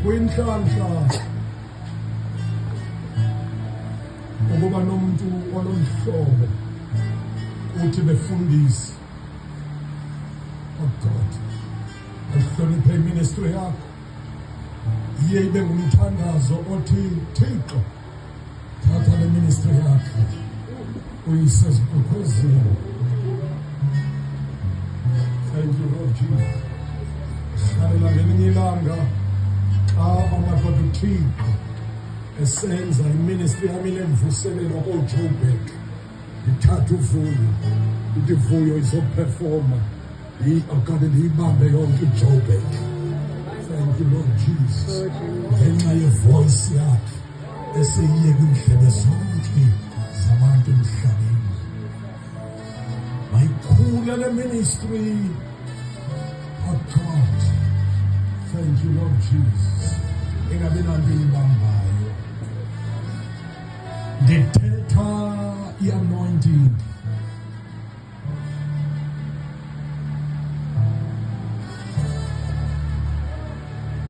Kuyinhlanhla ukuba nomuntu olomhlobo uthi befundisi. Oh God, ahloniphe iministry yakho. Iye ibe ngumthandazo othi Thixo, thatha le ministry yakho uyise ezigqugquzela. Thank you, Lord Jesus. Sihlalela ngelinye ilanga xa amadoda uThixo esenza iministry yami lemvuselelo koJoburg, ithatha uvuyo, ithi Vuyo izoperforma okade ndiyibambe yonke iJoburg. Thank you, Lord Jesus. Ngenxa yevoice yakhe esiyiye kwindlebe zonke zabantu emhlabeni. Mayikhule le ministry. Oh God. Thank you, Lord Jesus. Ingabe nanto ilibambayo. Ndithetha